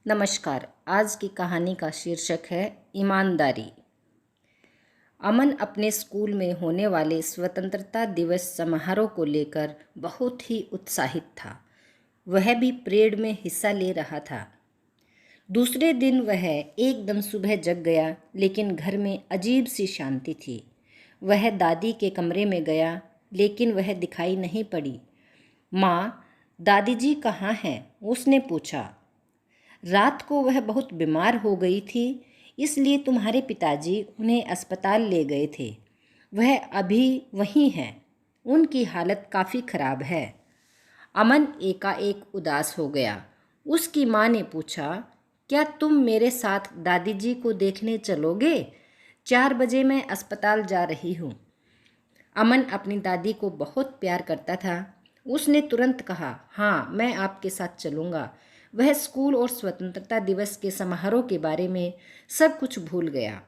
नमस्कार। आज की कहानी का शीर्षक है ईमानदारी। अमन अपने स्कूल में होने वाले स्वतंत्रता दिवस समारोह को लेकर बहुत ही उत्साहित था। वह भी परेड में हिस्सा ले रहा था। दूसरे दिन वह एकदम सुबह जग गया, लेकिन घर में अजीब सी शांति थी। वह दादी के कमरे में गया, लेकिन वह दिखाई नहीं पड़ी। माँ, दादी जी कहाँ हैं? उसने पूछा। रात को वह बहुत बीमार हो गई थी, इसलिए तुम्हारे पिताजी उन्हें अस्पताल ले गए थे। वह अभी वहीं हैं। उनकी हालत काफ़ी खराब है। अमन एकाएक उदास हो गया। उसकी माँ ने पूछा, क्या तुम मेरे साथ दादी जी को देखने चलोगे? 4 बजे मैं अस्पताल जा रही हूँ। अमन अपनी दादी को बहुत प्यार करता था। उसने तुरंत कहा, हाँ, मैं आपके साथ चलूँगा। वह स्कूल और स्वतंत्रता दिवस के समारोह के बारे में सब कुछ भूल गया।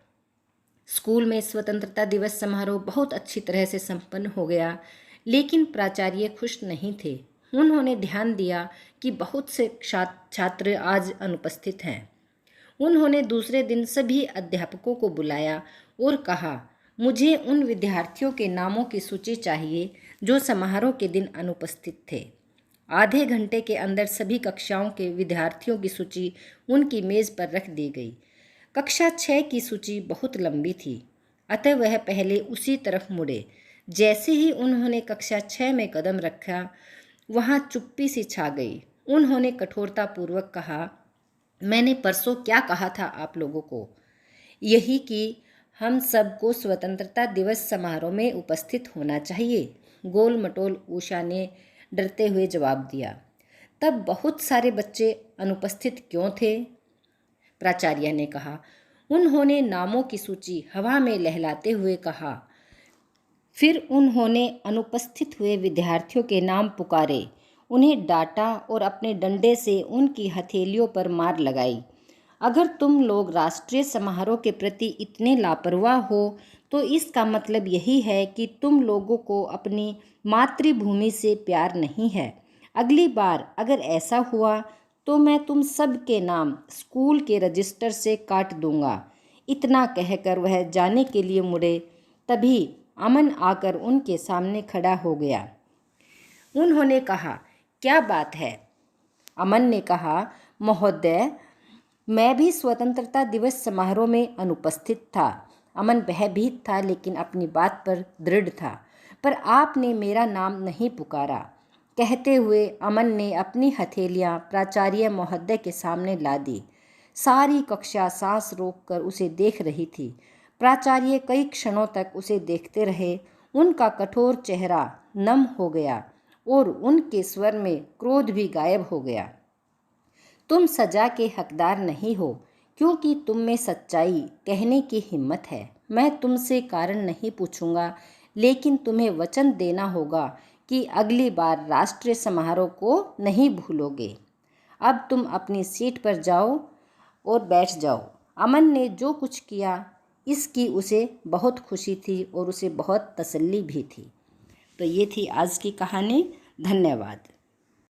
स्कूल में स्वतंत्रता दिवस समारोह बहुत अच्छी तरह से संपन्न हो गया, लेकिन प्राचार्य खुश नहीं थे। उन्होंने ध्यान दिया कि बहुत से छात्र आज अनुपस्थित हैं। उन्होंने दूसरे दिन सभी अध्यापकों को बुलाया और कहा, मुझे उन विद्यार्थियों के नामों की सूची चाहिए जो समारोह के दिन अनुपस्थित थे। आधे घंटे के अंदर सभी कक्षाओं के विद्यार्थियों की सूची उनकी मेज़ पर रख दी गई। कक्षा 6 की सूची बहुत लंबी थी, अतः वह पहले उसी तरफ मुड़े। जैसे ही उन्होंने कक्षा 6 में कदम रखा, वहाँ चुप्पी सी छा गई। उन्होंने कठोरतापूर्वक कहा, मैंने परसों क्या कहा था आप लोगों को? यही कि हम सबको स्वतंत्रता दिवस समारोह में उपस्थित होना चाहिए। गोल मटोल उषा ने डरते हुए जवाब दिया। तब बहुत सारे बच्चे अनुपस्थित क्यों थे? प्राचार्य ने कहा। उन्होंने नामों की सूची हवा में लहलाते हुए कहा। फिर उन्होंने अनुपस्थित हुए विद्यार्थियों के नाम पुकारे, उन्हें डांटा और अपने डंडे से उनकी हथेलियों पर मार लगाई। अगर तुम लोग राष्ट्रीय समारोह के प्रति इतने लापरवाह हो, तो इसका मतलब यही है कि तुम लोगों को अपनी मातृभूमि से प्यार नहीं है। अगली बार अगर ऐसा हुआ तो मैं तुम सब के नाम स्कूल के रजिस्टर से काट दूंगा। इतना कहकर वह जाने के लिए मुड़े, तभी अमन आकर उनके सामने खड़ा हो गया। उन्होंने कहा, क्या बात है? अमन ने कहा, महोदय, मैं भी स्वतंत्रता दिवस समारोह में अनुपस्थित था। अमन भयभीत था, लेकिन अपनी बात पर दृढ़ था। पर आपने मेरा नाम नहीं पुकारा। कहते हुए अमन ने अपनी हथेलियां प्राचार्य महोदय के सामने ला दी। सारी कक्षा सांस रोककर उसे देख रही थी। प्राचार्य कई क्षणों तक उसे देखते रहे। उनका कठोर चेहरा नम हो गया और उनके स्वर में क्रोध भी गायब हो गया। तुम सजा के हकदार नहीं हो, क्योंकि तुम में सच्चाई कहने की हिम्मत है। मैं तुमसे कारण नहीं पूछूंगा, लेकिन तुम्हें वचन देना होगा कि अगली बार राष्ट्रीय समारोह को नहीं भूलोगे। अब तुम अपनी सीट पर जाओ और बैठ जाओ। अमन ने जो कुछ किया, इसकी उसे बहुत खुशी थी और उसे बहुत तसल्ली भी थी। तो ये थी आज की कहानी। धन्यवाद।